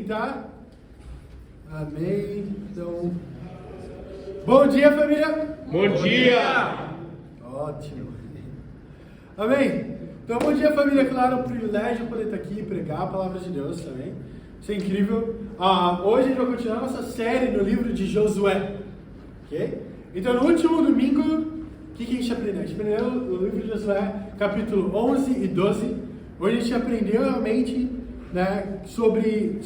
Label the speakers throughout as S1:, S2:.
S1: sentar. Amém. Então, bom dia, família.
S2: Bom dia.
S1: Ótimo. Amém. Então, bom dia, família. Claro, é um privilégio poder estar aqui e pregar a palavra de Deus também. Isso é incrível. Hoje a gente vai continuar nossa série no livro de Josué. Ok? Então, no último domingo, o que a gente aprendeu? A gente aprendeu no livro de Josué, capítulo 11 e 12. Hoje a gente aprendeu realmente, né, sobre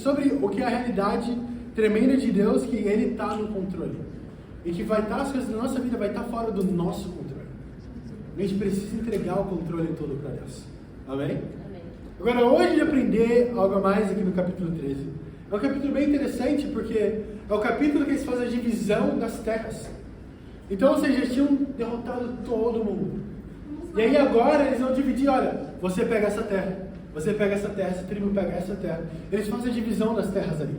S1: o que é a realidade tremenda de Deus, que Ele está no controle. E que vai estar, as coisas da nossa vida vai estar fora do nosso controle. A gente precisa entregar o controle todo para Deus. Amém?
S3: Amém.
S1: Agora, hoje a gente vai aprender algo a mais aqui no capítulo 13. É um capítulo bem interessante, porque é o capítulo que eles fazem a divisão das terras. Então, ou seja, eles tinham derrotado todo mundo. E aí agora eles vão dividir, olha, você pega essa terra, essa tribo pega essa terra. Eles fazem a divisão das terras ali.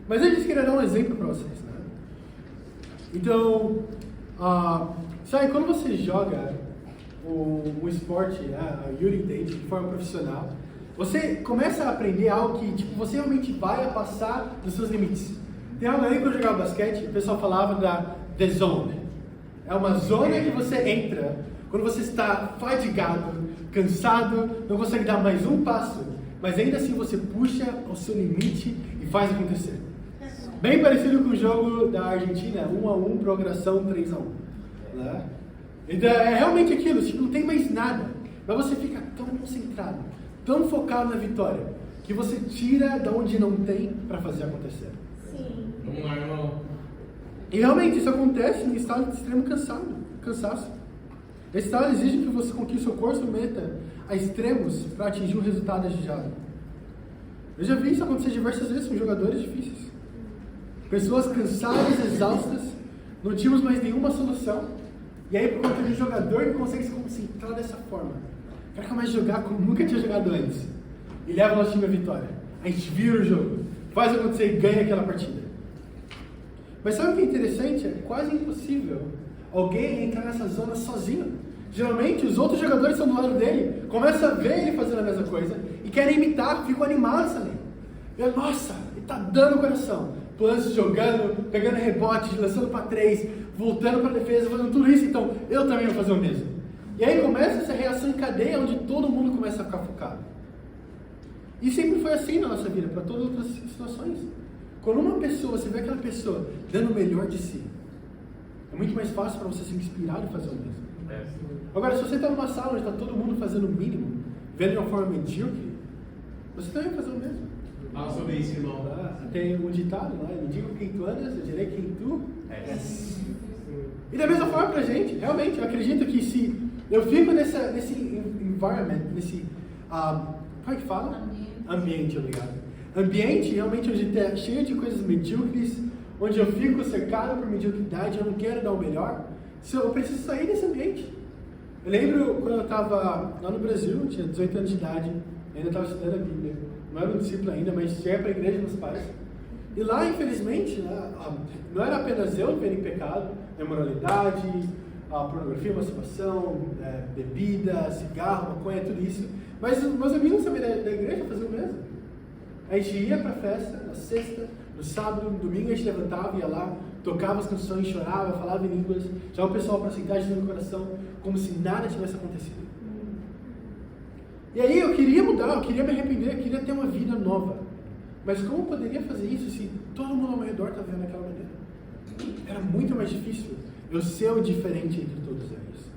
S1: Mas eles queriam dar um exemplo para vocês, né? Então, sabe, quando você joga o esporte, a Yuri Date, de forma profissional, você começa a aprender algo que, tipo, você realmente vai passar dos seus limites. Tem algo ali, quando eu jogava basquete, o pessoal falava da The Zone. É uma zona que você entra quando você está fadigado, cansado, não consegue dar mais um passo, mas ainda assim você puxa o seu limite e faz acontecer. Bem parecido com o jogo da Argentina, 1-1, prorrogação 3-1. Né? Então é realmente aquilo, tipo, não tem mais nada, mas você fica tão concentrado, tão focado na vitória, que você tira da onde não tem para fazer acontecer.
S3: Sim.
S2: Vamos lá, irmão.
S1: E realmente isso acontece em estado de extremo cansaço. Esse estado exige que você, com que o seu corpo se meta a extremos para atingir um resultado desejado. Eu já vi isso acontecer diversas vezes com jogadores difíceis. Pessoas cansadas, exaustas, não tínhamos mais nenhuma solução. E aí, por conta de um jogador que consegue se concentrar dessa forma, o cara começa a jogar como nunca tinha jogado antes. E leva o nosso time à vitória. A gente vira o jogo, faz acontecer e ganha aquela partida. Mas sabe o que é interessante? É quase impossível alguém entrar nessa zona sozinho. Geralmente, os outros jogadores estão do lado dele, começam a ver ele fazendo a mesma coisa e querem imitar, ficam animados também. Nossa, ele está dando o coração. Lance, jogando, pegando rebote, lançando para 3, voltando para defesa, fazendo tudo isso, então eu também vou fazer o mesmo. E aí começa essa reação em cadeia, onde todo mundo começa a ficar focado. E sempre foi assim na nossa vida, para todas as outras situações. Quando uma pessoa, você vê aquela pessoa dando o melhor de si, é muito mais fácil para você se inspirar e fazer o mesmo. Agora, se você está numa sala onde está todo mundo fazendo o mínimo, vendo de uma forma medíocre, você também vai fazer o mesmo.
S2: Fala sobre isso, irmão.
S1: Tem um ditado, né? Me diga quem tu andas, eu direi quem tu és. E da mesma forma pra gente, realmente, eu acredito que se eu fico nesse environment, nesse, como é que fala? Ambiente, obrigado. Ambiente realmente onde está cheio de coisas medíocres, onde eu fico cercado por mediocridade, eu não quero dar o melhor, eu preciso sair desse ambiente. Eu lembro quando eu estava lá no Brasil, tinha 18 anos de idade, ainda estava estudando a Bíblia. Não era um discípulo ainda, mas cheguei para a igreja dos meus pais. E lá, infelizmente, não era apenas eu viver em pecado, imoralidade, pornografia, masturbação, bebida, cigarro, maconha, tudo isso. Mas meus amigos também da igreja faziam o mesmo. A gente ia para a festa, na sexta, no sábado, no domingo a gente levantava, ia lá, tocava as canções, chorava, falava em línguas, chamava o pessoal para sentar no coração, como se nada tivesse acontecido. E aí eu queria mudar, eu queria me arrepender, eu queria ter uma vida nova. Mas como eu poderia fazer isso se todo mundo ao meu redor está vendo daquela maneira? Era muito mais difícil eu ser o diferente entre todos eles.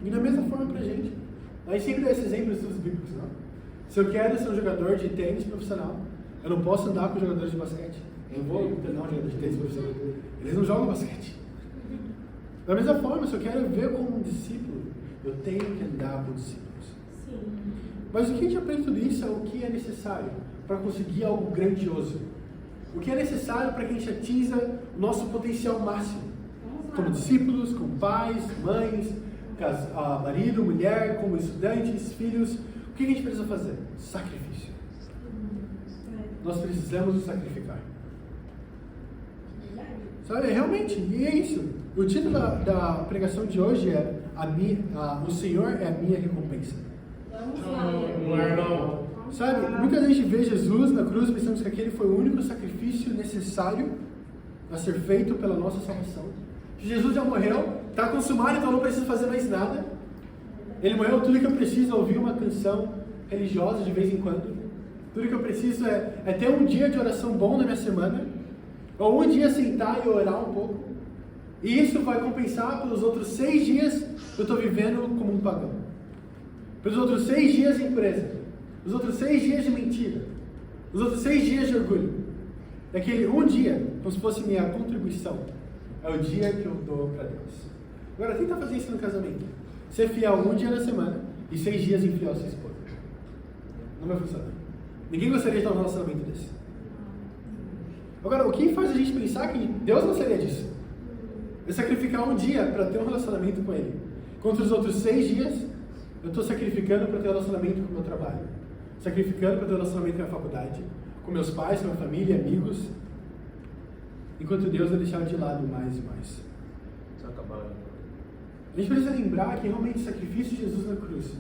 S1: E da mesma forma pra gente. A gente sempre dá esse exemplo nos estudos bíblicos, não? Se eu quero ser um jogador de tênis profissional, eu não posso andar com jogadores de basquete. Eu não vou treinar um jogador de tênis profissional. Eles não jogam basquete. Da mesma forma, se eu quero ver como um discípulo, eu tenho que andar com discípulos.
S3: Sim.
S1: Mas o que a gente aprende tudo isso é o que é necessário para conseguir algo grandioso. O que é necessário para que a gente atinja o nosso potencial máximo. Como discípulos, como pais, mães, marido, mulher, como estudantes, filhos. O que a gente precisa fazer? Sacrifício. Nós precisamos nos sacrificar. Sabe, realmente, e é isso. O título da pregação de hoje é o Senhor é a minha recompensa.
S3: Vamos lá,
S2: irmão.
S1: Sabe, muitas vezes a gente vê Jesus na cruz pensamos que aquele foi o único sacrifício necessário a ser feito pela nossa salvação. Jesus já morreu, está consumado, então não preciso fazer mais nada. Ele morreu, tudo que eu preciso é ouvir uma canção religiosa de vez em quando. Tudo que eu preciso é ter um dia de oração bom na minha semana, ou um dia sentar e orar um pouco. E isso vai compensar pelos outros 6 dias que eu estou vivendo como um pagão. Pelos outros 6 dias de empresa. Os outros 6 dias de mentira. Os outros 6 dias de orgulho. Daquele um dia, como se fosse minha contribuição. É o dia que eu dou para Deus. Agora, tenta fazer isso no casamento. Ser fiel um dia na semana e 6 dias infiel à sua esposa. Não vai funcionar. Ninguém gostaria de ter um relacionamento desse. Agora, o que faz a gente pensar que Deus gostaria disso? É sacrificar um dia para ter um relacionamento com Ele. Contra os outros 6 dias, eu estou sacrificando para ter um relacionamento com o meu trabalho. Sacrificando para ter um relacionamento com a faculdade. Com meus pais, com a minha família, amigos. Enquanto Deus vai deixar de lado mais e mais. A gente precisa lembrar que realmente o sacrifício de Jesus na cruz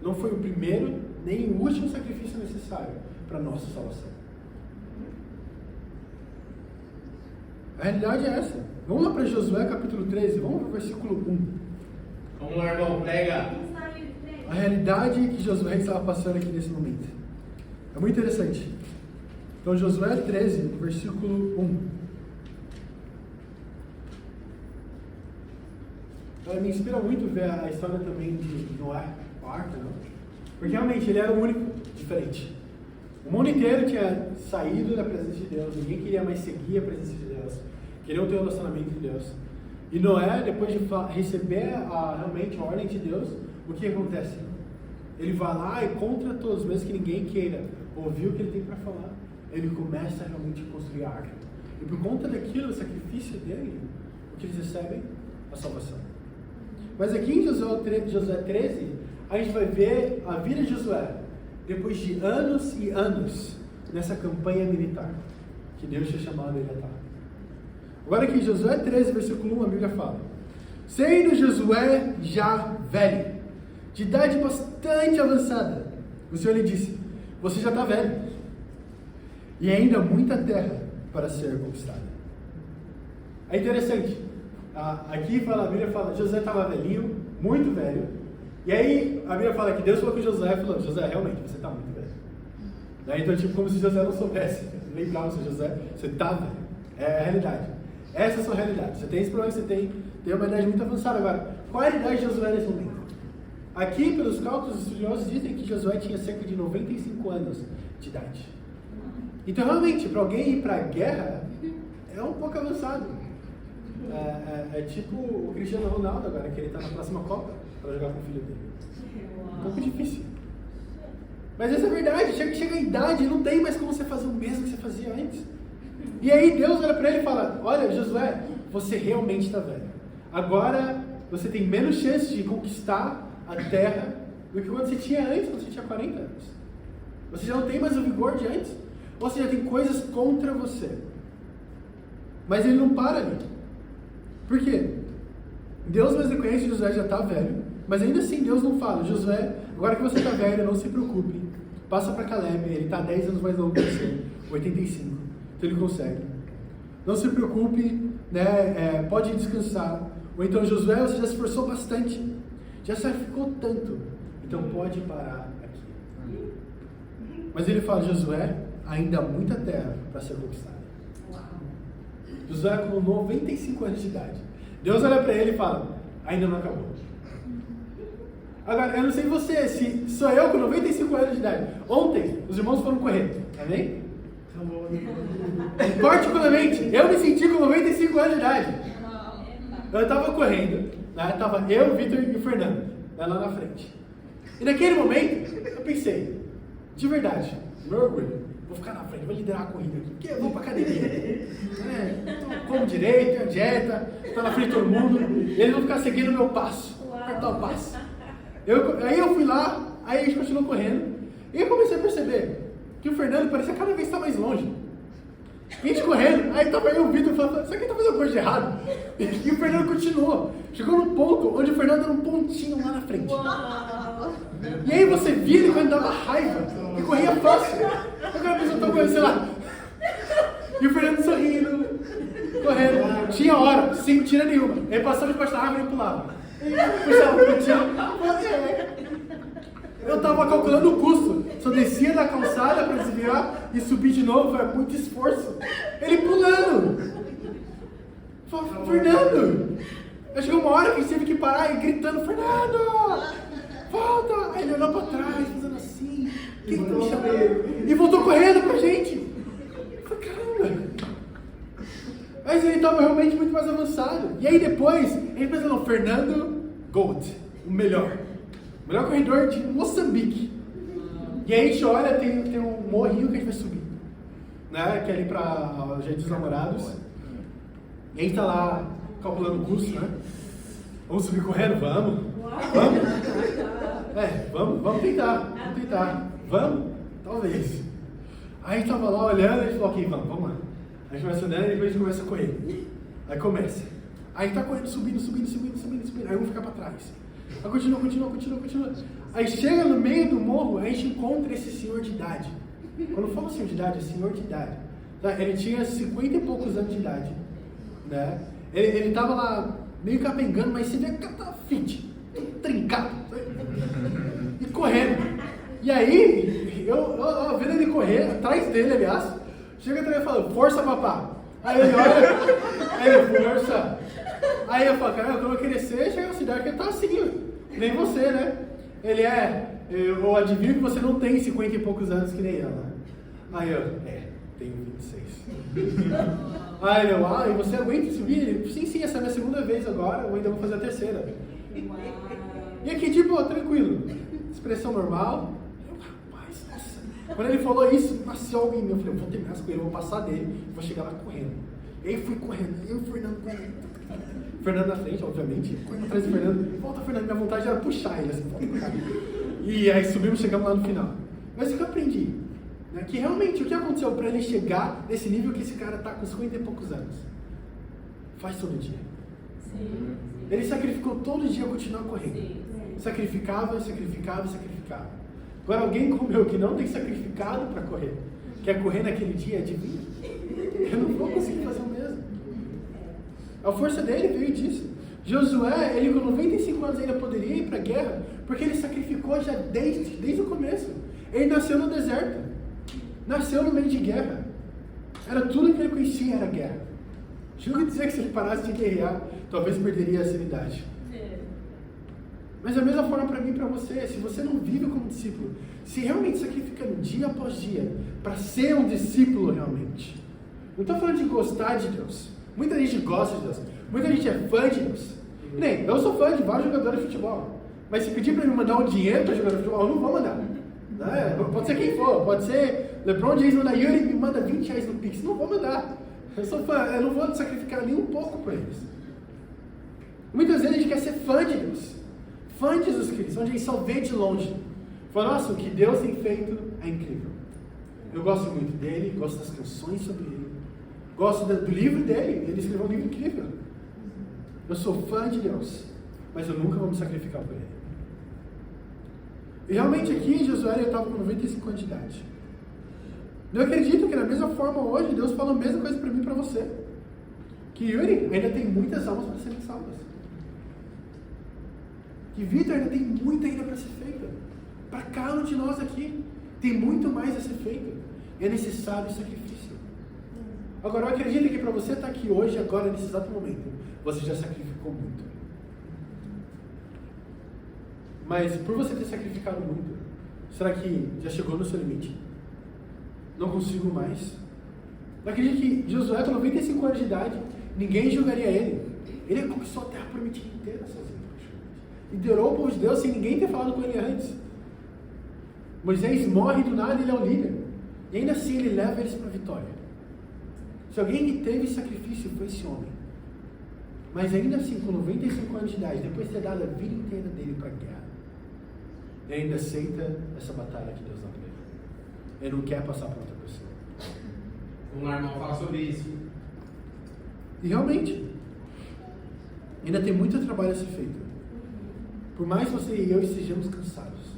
S1: não foi o primeiro nem o último sacrifício necessário para a nossa salvação. A realidade é essa. Vamos lá para Josué capítulo 13, vamos para o versículo 1.
S2: Vamos lá, irmão, prega.
S1: A realidade que Josué estava passando aqui nesse momento. É muito interessante. Então Josué 13, versículo 1. Me inspira muito ver a história também de Noé, o arca, não? Porque realmente ele era o único diferente. O mundo inteiro tinha saído da presença de Deus, ninguém queria mais seguir a presença de Deus, queriam ter um relacionamento com Deus. E Noé, depois de receber realmente a ordem de Deus, o que acontece? Ele vai lá e contra todos, mesmo que ninguém queira ouvir o que ele tem para falar, ele começa a realmente construir a arca. E por conta daquilo, o sacrifício dele, o que eles recebem? A salvação. Mas aqui em Josué 13, a gente vai ver a vida de Josué, depois de anos e anos, nessa campanha militar, que Deus tinha chamado ele a estar. Agora aqui em Josué 13, versículo 1, a Bíblia fala: sendo Josué já velho, de idade bastante avançada, o Senhor lhe disse: você já está velho, e ainda há muita terra para ser conquistada. É interessante. Aqui a Bíblia fala, Josué estava velhinho, muito velho. E aí a Bíblia fala que Deus falou com Josué e falou: Josué, realmente, você está muito velho. Então, tipo, como se Josué não soubesse. Lembrava se Josué, você está velho. É a realidade. Essa é a sua realidade. Você tem esse problema, você tem uma idade muito avançada. Agora, qual é a idade de Josué nesse momento? Aqui, pelos cálculos, os estudiosos dizem que Josué tinha cerca de 95 anos de idade. Então, realmente, para alguém ir para a guerra, é um pouco avançado. É tipo o Cristiano Ronaldo agora, que ele está na próxima Copa para jogar com o filho dele. Um pouco difícil. Mas essa é a verdade, chega a idade, não tem mais como você fazer o mesmo que você fazia antes. E aí Deus olha para ele e fala: olha, Josué, você realmente está velho. Agora você tem menos chance de conquistar a terra do que quando você tinha antes, quando você tinha 40 anos. Você já não tem mais o vigor de antes. Você já tem coisas contra você. Mas ele não para ali. Por quê? Deus mesmo reconhece que Josué já está velho, mas ainda assim Deus não fala: Josué, agora que você está velho, não se preocupe, passa para Caleb, ele está 10 anos mais novo que você, 85, então ele consegue. Não se preocupe, né? Pode descansar. Ou então, Josué, você já se esforçou bastante, já sacrificou tanto, então pode parar aqui. Mas ele fala: Josué, ainda há muita terra para ser conquistada. Josué com 95 anos de idade. Deus olha para ele e fala: ainda não acabou. Agora, eu não sei você, se sou eu com 95 anos de idade. Ontem, os irmãos foram correr, amém? Particularmente, eu me senti com 95 anos de idade. Eu estava correndo, né? Tava eu, o Vitor e o Fernando, lá na frente. E naquele momento, eu pensei, de verdade, meu orgulho, vou ficar na frente, vou liderar a corrida aqui, porque eu vou pra academia. Como direito, tenho dieta, estou na frente de todo mundo, e eles vão ficar seguindo o meu passo, apertar o passo. Aí eu fui lá, aí a gente continuou correndo, e eu comecei a perceber que o Fernando parecia cada vez estar mais longe. A gente correndo, aí tava eu e o Vitor falando, será que ele tá fazendo coisa de errado? E o Fernando continuou. Chegou no ponto onde o Fernando era um pontinho lá na frente.
S3: Uau.
S1: E aí você via ele quando dava raiva e corria fácil. Agora a pessoa tá correndo, sei lá. E o Fernando sorrindo, correndo. Tinha hora, sem mentira nenhuma. Ele passava debaixo da árvore e pulava. Puxava, eu tava calculando o custo. Só descia da calçada pra desviar e subir de novo, foi muito esforço. Ele pulando. Falei, Fernando! Aí chegou uma hora que a gente teve que parar e gritando, Fernando! Volta! Aí ele olhou pra trás, fazendo assim. Que tá me chamando? E voltou correndo pra gente. Eu falei, caramba! Mas ele tava realmente muito mais avançado. E aí depois, ele pensou, Fernando Gold, o melhor corredor de Moçambique. E aí a gente olha, tem um morrinho que a gente vai subir, né? Que é ali pra Jardim dos Namorados. E a gente tá lá calculando o custo, né? Vamos subir correndo? Vamos! Vamos tentar. Vamos? Talvez. Aí a gente tava lá olhando e a gente falou, ok, vamos lá. A gente vai andando e depois a gente começa a correr. Aí começa. Aí tá correndo, subindo. Aí vamos ficar pra trás. Aí continua. Aí chega no meio do morro, a gente encontra esse senhor de idade. Quando eu falo senhor de idade, é senhor de idade. Ele tinha 50 e poucos anos de idade. Né? Ele tava lá meio capengando, mas você vê que tá fit, trincado. E correndo. E aí, eu vendo ele correr, atrás dele, aliás, chega atrás e fala, força papá. Aí ele olha, aí ele, força. Aí eu falo, cara, eu vou querer ser, chega na cidade que ele tá assim, nem você, né? Ele eu adivinho que você não tem 50 e poucos anos que nem ela. Aí eu, tenho 26. Aí eu, e você aguenta subir? Ele, sim, essa é a minha segunda vez agora, eu ainda vou fazer a terceira. E aqui, tipo, tranquilo, expressão normal. Rapaz, nossa. Quando ele falou isso, nasceu algo em mim. Eu falei, eu vou terminar essa coisa, eu vou passar dele, vou chegar lá correndo. E aí fui correndo, eu e o Fernando correndo. Fernando na frente, obviamente, correndo atrás do Fernando. Volta, Fernando, minha vontade era puxar ele, assim, volta. E aí subimos, chegamos lá no final. Mas o que eu aprendi? Né, que realmente, o que aconteceu para ele chegar nesse nível que esse cara tá com 50 e poucos anos? Faz todo dia.
S3: Sim.
S1: Ele sacrificou todo dia continuar correndo.
S3: Sim.
S1: Sacrificava. Agora alguém como eu que não tem sacrificado para correr, quer correr naquele dia, adivinha? Eu não vou conseguir fazer o mesmo. A força dele veio disso. Josué, ele com 95 anos ainda poderia ir para a guerra, porque ele sacrificou já desde o começo. Ele nasceu no deserto, nasceu no meio de guerra. Era tudo que ele conhecia, era guerra. Chegou a dizer que se ele parasse de guerrear, talvez perderia a sanidade. Mas da mesma forma para mim e para você, se você não vive como discípulo, se realmente sacrificando dia após dia para ser um discípulo realmente. Não estou falando de gostar de Deus. Muita gente gosta de Deus. Muita gente é fã de Deus. Nem, eu sou fã de vários jogadores de futebol. Mas se pedir para me mandar um dinheiro para jogar futebol, eu não vou mandar. Né? Pode ser quem for. Pode ser LeBron James, manda Yuri me manda 20 reais no Pix. Não vou mandar. Eu sou fã. Eu não vou sacrificar nem um pouco por eles. Muitas vezes a gente quer ser fã de Deus. Fã de Jesus Cristo. Onde a gente só vê de longe. Fala, nossa, o que Deus tem feito é incrível. Eu gosto muito dele. Gosto das canções sobre ele. Gosto do livro dele, ele escreveu um livro incrível. Eu sou fã de Deus, mas eu nunca vou me sacrificar por ele. E realmente aqui, Josué estava com 95 anos de idade. Eu acredito que da mesma forma hoje, Deus fala a mesma coisa para mim e para você. Que Yuri ainda tem muitas almas para serem salvas. Que Vitor ainda tem muito ainda para ser feito. Para cada um de nós aqui, tem muito mais a ser feito. É necessário sacrifício. Agora, eu acredito que para você estar aqui hoje, agora, nesse exato momento, você já sacrificou muito. Mas por você ter sacrificado muito, será que já chegou no seu limite? Não consigo mais. Eu acredito que Josué, com 95 anos de idade, ninguém julgaria ele. Ele conquistou a terra prometida inteira sozinho. Liderou o povo de Deus sem ninguém ter falado com ele antes. Moisés morre do nada e ele é o líder. E ainda assim ele leva eles para a vitória. Se alguém que teve sacrifício foi esse homem. Mas ainda assim, com 95 anos de idade, depois de ter dado a vida inteira dele para a guerra, ele ainda aceita essa batalha que Deus dá para ele. Ele não quer passar para outra pessoa.
S2: Vamos lá, irmão, fala sobre isso.
S1: E realmente, ainda tem muito trabalho a ser feito. Por mais que você e eu estejamos cansados,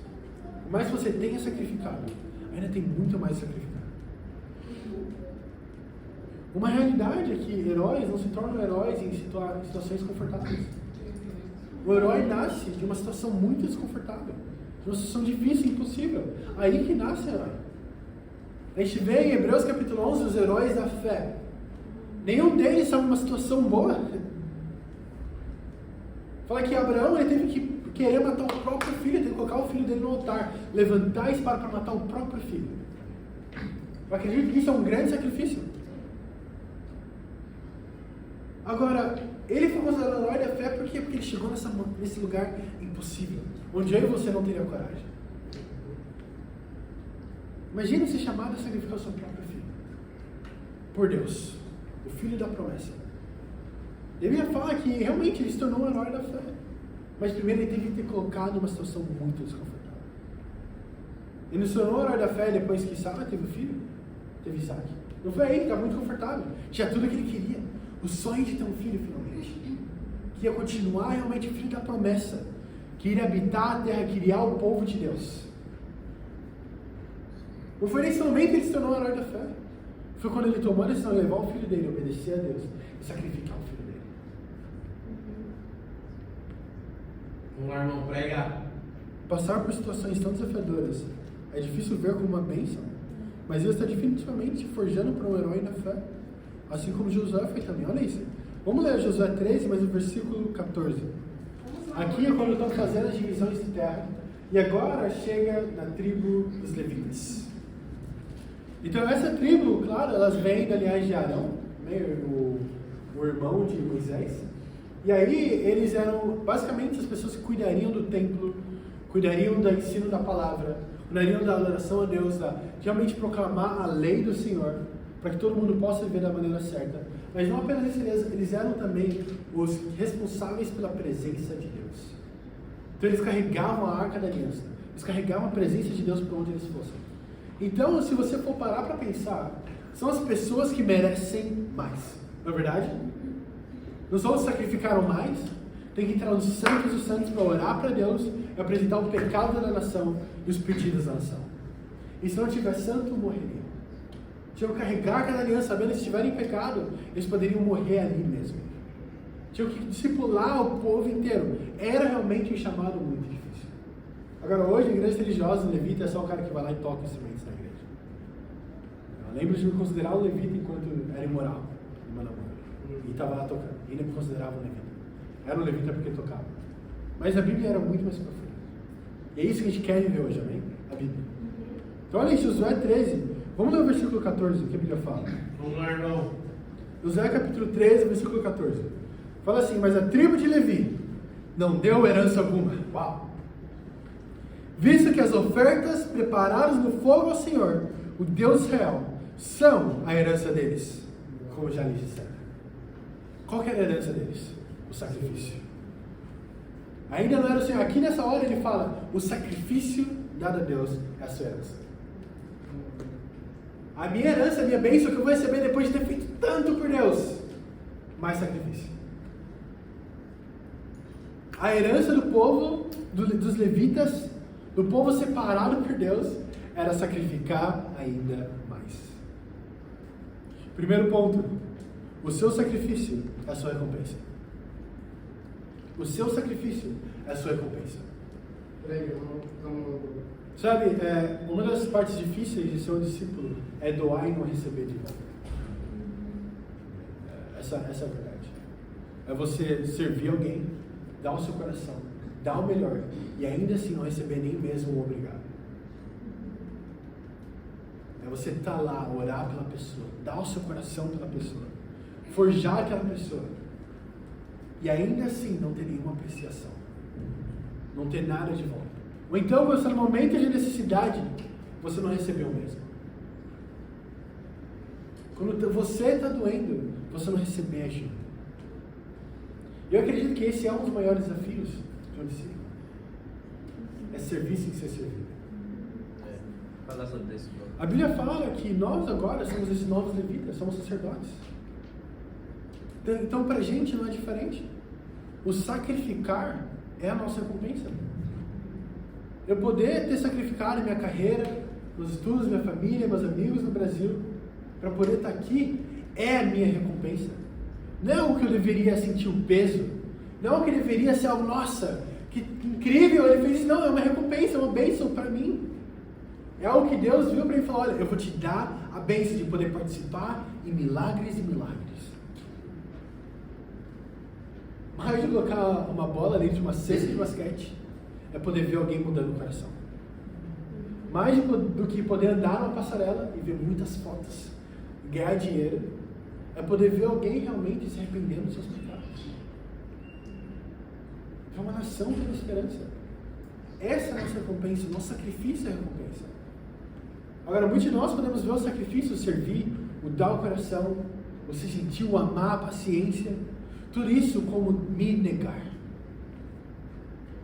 S1: por mais que você tenha sacrificado, ainda tem muito mais a sacrificar. Uma realidade é que heróis não se tornam heróis em situações confortáveis. O herói nasce de uma situação muito desconfortável, de uma situação difícil, impossível. Aí que nasce o herói. A gente vê em Hebreus capítulo 11 os heróis da fé. Nenhum deles estava numa situação boa. Fala que Abraão ele teve que querer matar o próprio filho, teve que colocar o filho dele no altar, levantar a espada para matar o próprio filho. Eu acredito que isso é um grande sacrifício. Agora, ele foi considerado herói da fé por quê? Porque ele chegou nesse lugar impossível, onde eu e você não teria coragem. Imagina ser chamado a sacrificar o seu próprio filho. Por Deus. O filho da promessa. Ele ia falar que realmente ele se tornou um herói da fé. Mas primeiro ele teve que ter colocado numa situação muito desconfortável. Ele se tornou um herói da fé depois que Sara teve o filho. Teve Isaac. Não foi aí, estava muito confortável. Tinha tudo o que ele queria. O sonho de ter um filho finalmente. Que ia continuar realmente o filho da promessa. Que iria habitar a terra, criar o povo de Deus. Não foi nesse momento que ele se tornou um herói da fé. Foi quando ele tomou a decisão de levar o filho dele, obedecer a Deus e sacrificar o filho dele.
S2: Vamos lá, irmão, prega.
S1: Passar por situações tão desafiadoras é difícil ver como uma bênção, mas Deus está definitivamente se forjando para um herói na fé, assim como Josué foi também. Olha isso. Vamos ler Josué 13, mas o versículo 14. Aqui é quando estão fazendo as divisões de terra, e agora chega na tribo dos levitas. Então essa tribo, claro, elas vêm da linhagem de Arão, o irmão de Moisés. E aí eles eram basicamente as pessoas que cuidariam do templo, cuidariam do ensino da palavra, cuidariam da adoração a Deus, de realmente proclamar a lei do Senhor, para que todo mundo possa viver da maneira certa. Mas não apenas isso, eles eram também os responsáveis pela presença de Deus. Então eles carregavam a arca da aliança, eles carregavam a presença de Deus para onde eles fossem. Então, se você for parar para pensar, são as pessoas que merecem mais, não é verdade? Os outros sacrificaram mais, tem que entrar nos santos dos santos para orar para Deus e apresentar o pecado da nação e os pedidos da nação. E se não tiver santo, morreria. Tinham que carregar aquela aliança, sabendo que se estiverem em pecado, eles poderiam morrer ali mesmo. Tinham que discipular o povo inteiro. Era realmente um chamado muito difícil. Agora, hoje, a igreja religiosa, o levita é só o cara que vai lá e toca instrumentos na igreja. Eu lembro de me considerar um levita enquanto era imoral, em Manamora. E estava lá tocando. E ainda me considerava um levita. Era um levita porque tocava. Mas a Bíblia era muito mais profunda. E é isso que a gente quer viver hoje, amém? A Bíblia. Então, olha isso, Josué 13. Vamos ler o versículo 14, o que a Bíblia fala.
S2: Vamos lá, irmão.
S1: Josué capítulo 13, versículo 14. Fala assim: mas a tribo de Levi não deu herança alguma. Uau! Visto que as ofertas preparadas no fogo ao Senhor, o Deus Israel, são a herança deles, como já lhes disseram. Qual que era a herança deles? O sacrifício. Ainda não era o Senhor. Aqui nessa hora ele fala: o sacrifício dado a Deus é a sua herança. A minha herança, a minha bênção que eu vou receber depois de ter feito tanto por Deus, mais sacrifício. A herança do povo, dos levitas, do povo separado por Deus, era sacrificar ainda mais. Primeiro ponto: o seu sacrifício é a sua recompensa. O seu sacrifício é a sua recompensa. Sabe, uma das partes difíceis de ser um discípulo é doar e não receber de volta. Essa é a verdade. É você servir alguém, dar o seu coração, dar o melhor, e ainda assim não receber nem mesmo um obrigado. É você estar lá, orar pela pessoa, dar o seu coração pela pessoa, forjar aquela pessoa, e ainda assim não ter nenhuma apreciação, não ter nada de volta. Ou então, você no momento de necessidade, você não recebeu mesmo. Quando você está doendo, você não recebe ajuda. Eu acredito que esse é um dos maiores desafios de um discípulo. É servir sem ser servido.
S4: falar sobre isso.
S1: A Bíblia fala que nós agora somos esses novos levitas, somos sacerdotes. Então pra gente não é diferente. O sacrificar é a nossa recompensa. Eu poder ter sacrificado minha carreira, meus estudos, minha família, meus amigos no Brasil, para poder estar aqui, é a minha recompensa. Não é algo que eu deveria sentir o peso. Não é algo que deveria ser algo, nossa, que incrível, ele fez isso. Não, é uma recompensa, é uma bênção para mim. É algo que Deus viu para mim e falou, olha, eu vou te dar a bênção de poder participar em milagres e milagres. Mais de colocar uma bola dentro de uma cesta de basquete, é poder ver alguém mudando o coração. Mais do que poder andar numa passarela e ver muitas fotos, ganhar dinheiro, é poder ver alguém realmente se arrependendo dos seus pecados. É uma nação tendo esperança. Essa é a nossa recompensa, o nosso sacrifício é a recompensa. Agora, muitos de nós podemos ver o sacrifício, o servir, o dar o coração, o se sentir, o amar, a paciência, tudo isso como me negar.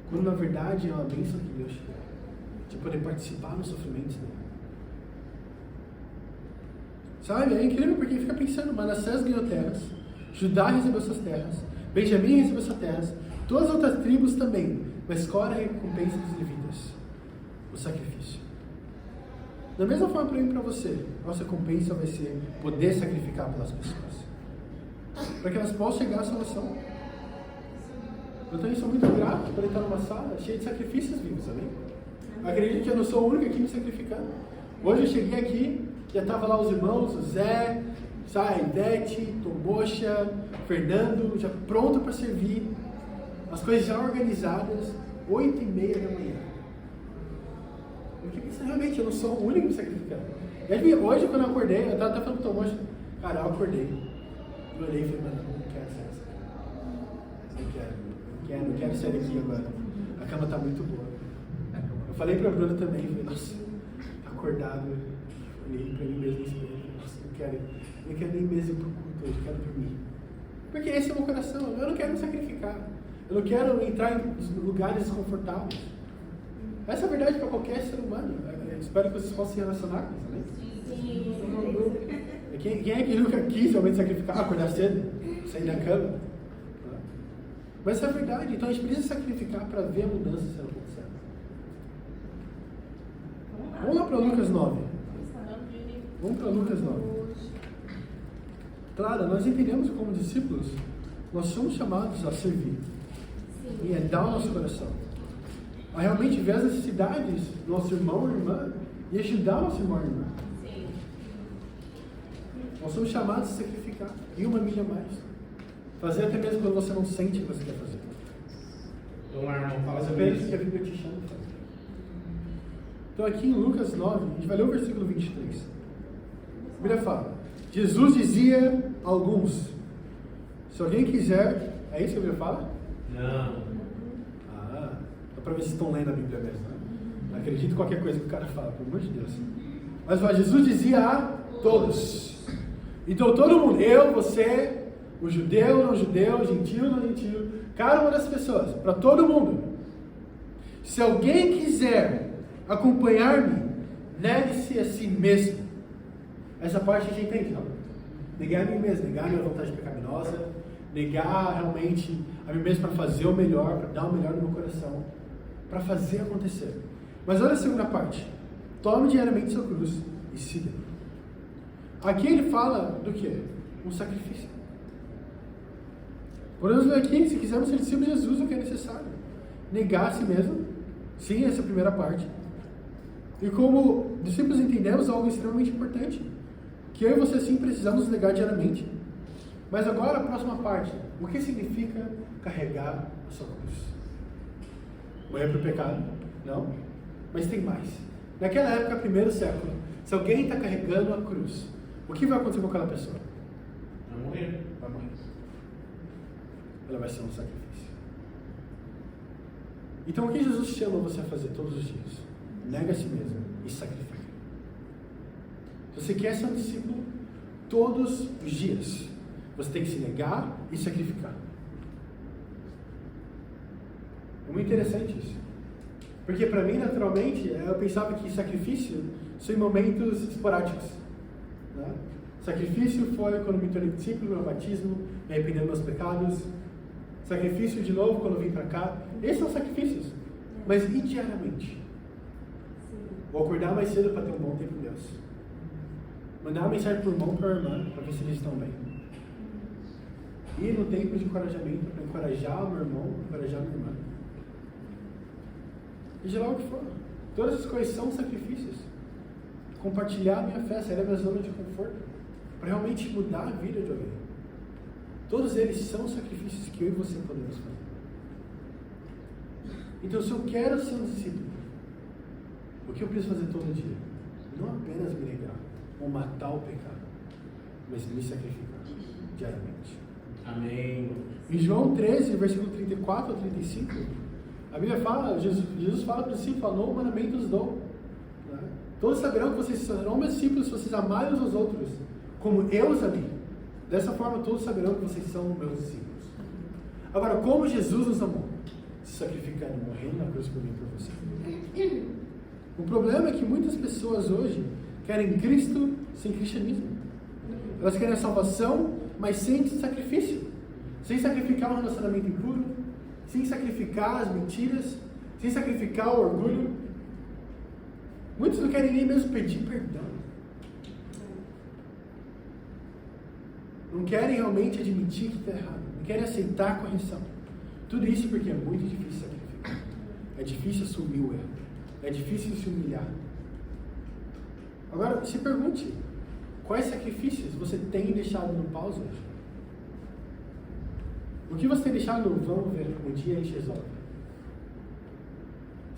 S1: Quando na verdade é uma bênção de Deus, de poder participar nos sofrimentos dele. Sabe, é incrível porque fica pensando, Manassés ganhou terras, Judá recebeu suas terras, Benjamim recebeu suas terras, todas as outras tribos também, mas qual era a recompensa dos levitas? O sacrifício. Da mesma forma para mim e para você, nossa recompensa vai ser poder sacrificar pelas pessoas, para que elas possam chegar à salvação. Eu também sou muito grato por estar numa sala cheia de sacrifícios vivos, amém? Acredito que eu não sou o único aqui me sacrificando. Hoje eu cheguei aqui, já estava lá os irmãos, o Zé, a Idete, Tomocha, Fernando, já pronto para servir, as coisas já organizadas, 8h30 da manhã. Eu fiquei pensando, realmente, eu não sou o único me sacrificando. E aí, hoje, quando eu acordei, eu estava até falando pro Tomocha, cara, eu acordei, eu olhei e falei, mano, não quero sair daqui. Não quero sair daqui agora. A cama está muito boa. Eu falei para a Bruna também, falei, nossa, tá acordado. Olhei para mim mesmo e falei, nossa, não quero nem mesmo ir pro culto hoje, eu quero dormir. Porque esse é o meu coração, eu não quero me sacrificar. Eu não quero entrar em lugares desconfortáveis. Essa é a verdade para qualquer ser humano. Eu espero que vocês possam se relacionar com isso, né? Sim. Quem é que nunca quis realmente sacrificar? Acordar cedo, sair da cama? Mas isso é verdade, então a gente precisa sacrificar para ver a mudança sendo acontecendo. Vamos lá para Lucas 9. Vamos para Lucas 9. Claro, nós entendemos como discípulos, nós somos chamados a servir. E a dar o nosso coração. A realmente ver as necessidades do nosso irmão e irmã e ajudar o nosso irmão e irmã. Nós somos chamados a sacrificar. E uma milha a mais. Fazer até mesmo quando você não sente que você quer fazer.
S2: Então lá, irmão, fala
S1: Mas
S2: sobre
S1: apenas que a
S2: isso.
S1: Bíblia te chama de fazer. Então aqui em Lucas 9, a gente vai ler o versículo 23. A Bíblia fala, Jesus dizia a alguns, se alguém quiser, é isso que a Bíblia fala?
S2: Não.
S1: Dá pra ver se estão lendo a Bíblia mesmo, né? Não acredito em qualquer coisa que o cara fala, pelo amor de Deus. Mas ó, Jesus dizia a todos. Então todo mundo, eu, você, o judeu, não judeu, gentil, não gentil, cada uma das pessoas, para todo mundo. Se alguém quiser acompanhar-me, negue-se a si mesmo. Essa parte a gente entende, não? Negar a mim mesmo, negar a minha vontade pecaminosa, negar realmente a mim mesmo para fazer o melhor, para dar o melhor no meu coração, para fazer acontecer. Mas olha a segunda parte. Tome diariamente sua cruz e siga. Aqui ele fala do quê? Um sacrifício. Podemos ver aqui, se quisermos ser discípulos de Jesus, o que é necessário? Negar a si mesmo. Sim, essa é a primeira parte. E como discípulos entendemos algo extremamente importante, que eu e você sim precisamos negar diariamente. Mas agora a próxima parte. O que significa carregar a sua cruz? Morrer para o pecado? Não. Mas tem mais. Naquela época, primeiro século, se alguém está carregando a cruz, o que vai acontecer com aquela pessoa?
S2: Vai morrer.
S1: Vai morrer. Ela vai ser um sacrifício. Então o que Jesus chama você a fazer todos os dias? Nega a si mesmo e sacrifica. Você quer ser um discípulo todos os dias. Você tem que se negar e sacrificar. É muito interessante isso. Porque para mim, naturalmente, eu pensava que sacrifício são em momentos esporádicos. Né? Sacrifício foi quando me tornei discípulo, no meu batismo, me arrependi dos meus pecados. Sacrifício de novo quando vim para cá. Esses são sacrifícios. Mas e diariamente? Vou acordar mais cedo para ter um bom tempo com Deus. Mandar uma mensagem para o irmão, para a irmã, para ver se eles estão bem. Ir no tempo de encorajamento para encorajar o meu irmão, encorajar a minha irmã. Seja lá o que for. Todas essas coisas são sacrifícios. Compartilhar a minha fé, sair da minha zona de conforto, para realmente mudar a vida de alguém. Todos eles são sacrifícios que eu e você podemos fazer. Então, se eu quero ser um discípulo, o que eu preciso fazer todo dia? Não apenas me negar ou matar o pecado, mas me sacrificar diariamente.
S2: Amém.
S1: Em João 13, versículo 34 a 35, a Bíblia fala, Jesus fala para os discípulos, novo mandamento os dou. Né? Todos saberão que vocês serão meus discípulos se vocês amarem uns aos outros, como eu os amei. Dessa forma, todos saberão que vocês são meus discípulos. Agora, como Jesus nos amou? Se sacrificando, morrendo na cruz por mim e por você. O problema é que muitas pessoas hoje querem Cristo sem cristianismo. Elas querem a salvação, mas sem sacrifício. Sem sacrificar um relacionamento impuro, sem sacrificar as mentiras, sem sacrificar o orgulho. Muitos não querem nem mesmo pedir perdão. Não querem realmente admitir que está errado. Não querem aceitar a correção. Tudo isso porque é muito difícil sacrificar. É difícil assumir o erro. É difícil se humilhar. Agora, se pergunte, quais sacrifícios você tem deixado no pausa hoje? O que você tem deixado no vamos ver, um dia a gente resolve?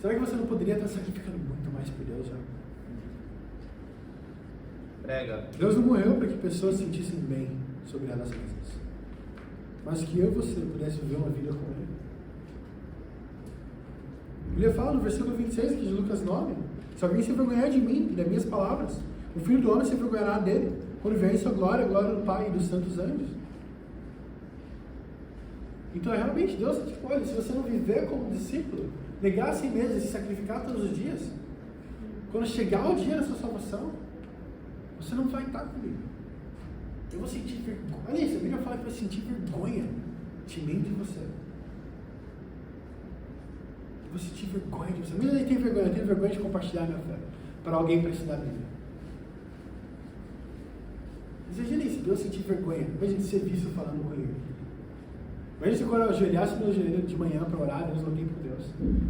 S1: Será que você não poderia estar sacrificando muito mais por Deus já?
S2: Prega.
S1: Deus não morreu para que pessoas se sentissem bem sobre elas mesmas, mas que eu e você pudesse viver uma vida com Ele. A Bíblia fala no versículo 26 aqui de Lucas 9: se alguém se envergonhar de mim e das minhas palavras, o Filho do Homem se envergonhará dele, quando vier em sua glória, a glória do Pai e dos santos anjos. Então é realmente Deus, tipo, olha, se você não viver como discípulo, negar a si mesmo e se sacrificar todos os dias, quando chegar o dia da sua salvação, você não vai estar comigo. Eu vou sentir vergonha. Olha isso, a Bíblia fala que vai sentir vergonha de mim e de você. Eu vou sentir vergonha de você. Mas eu tenho vergonha, eu tenho vergonha de compartilhar minha fé para alguém para ensinar a Bíblia. Imagina isso, Deus sentir vergonha. Imagina ser visto falando com Ele. Imagina se quando eu ajoelhasse no meu joelho de manhã para orar, Deus não tem por Deus.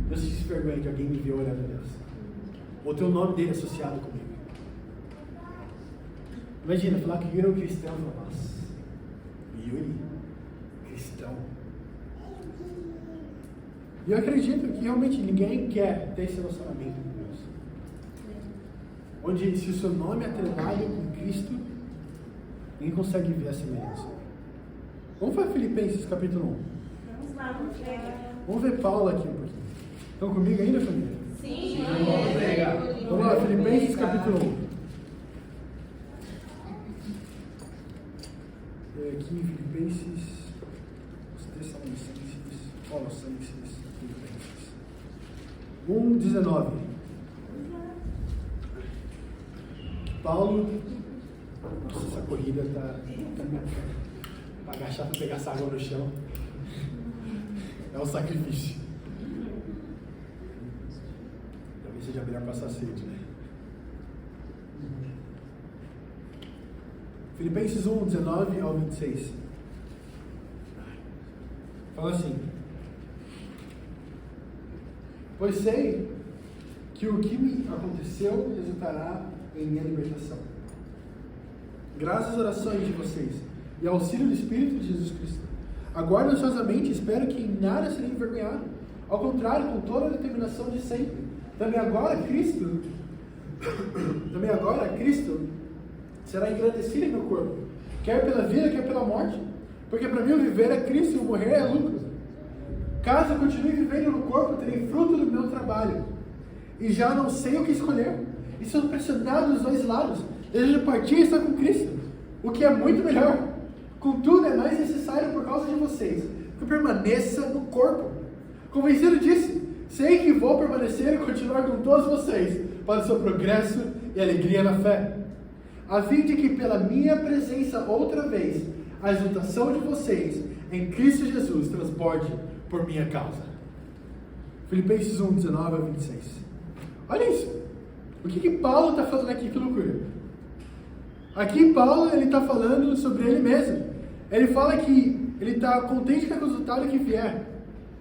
S1: Deus sentisse vergonha de alguém me ver orando a Deus. Ou ter o nome dele associado comigo. Imagina, falar que Yuri é um cristão, nossa, Yuri, cristão. E eu acredito que realmente ninguém quer ter esse relacionamento com Deus. Onde, se o seu nome é atrelado com Cristo, ninguém consegue ver a semelhança. Vamos para Filipenses capítulo 1.
S3: Vamos lá, vamos ver.
S1: Vamos ver Paulo aqui um pouquinho. Estão comigo ainda, família?
S3: Sim.
S1: Vamos lá, Filipenses capítulo 1. Aqui em Filipenses, os Tessalonicenses, Colossenses, Filipenses. 1:19. Paulo, nossa, essa corrida tá para agachar para pegar essa água no chão. É um sacrifício. Talvez seja melhor passar sede, né? Filipenses 1:19 ao 26. Fala assim: pois sei que o que me aconteceu resultará em minha libertação, graças às orações de vocês e ao auxílio do Espírito de Jesus Cristo. Aguardo ansiosamente e espero que em nada serei envergonhado. Ao contrário, com toda a determinação de sempre. Também agora Cristo será engrandecido em meu corpo, quer pela vida, quer pela morte. Porque para mim o viver é Cristo e o morrer é lucro. Caso eu continue vivendo no corpo, terei fruto do meu trabalho. E já não sei o que escolher. E sou pressionado dos dois lados. Desejo partir e estar com Cristo, o que é muito melhor. Contudo, é mais necessário por causa de vocês que eu permaneça no corpo. Convencido disso, sei que vou permanecer e continuar com todos vocês para o seu progresso e alegria na fé, a fim de que pela minha presença outra vez, a exultação de vocês em Cristo Jesus transborde por minha causa. Filipenses 1, 19 a 26. Olha isso. O que Paulo está falando aqui? Que loucura. Aqui Paulo está falando sobre ele mesmo. Ele fala que ele está contente com o resultado que vier.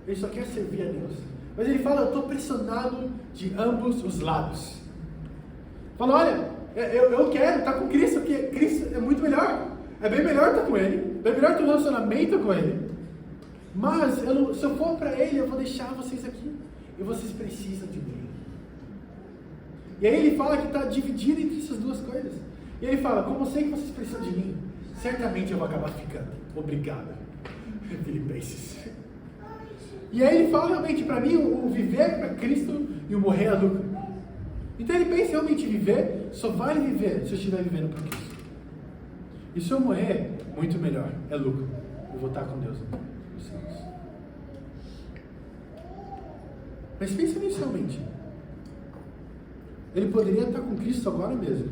S1: Ele só quer servir a Deus. Mas ele fala, eu estou pressionado de ambos os lados. Fala, olha, eu quero estar com Cristo, porque Cristo é muito melhor. É bem melhor estar com Ele. É bem melhor ter um relacionamento com Ele. Mas, se eu for para Ele, eu vou deixar vocês aqui. E vocês precisam de mim. E aí ele fala que está dividido entre essas duas coisas. E ele fala, como eu sei que vocês precisam de mim, certamente eu vou acabar ficando. Obrigado. Filipenses. E aí ele fala realmente, para mim, o viver é para Cristo e o morrer é lucro. Então ele pensa realmente viver, só vale viver se eu estiver vivendo para Cristo. E se eu morrer, muito melhor, é lucro. Eu vou estar com Deus nos céus. Mas pensa nisso realmente. Ele poderia estar com Cristo agora mesmo,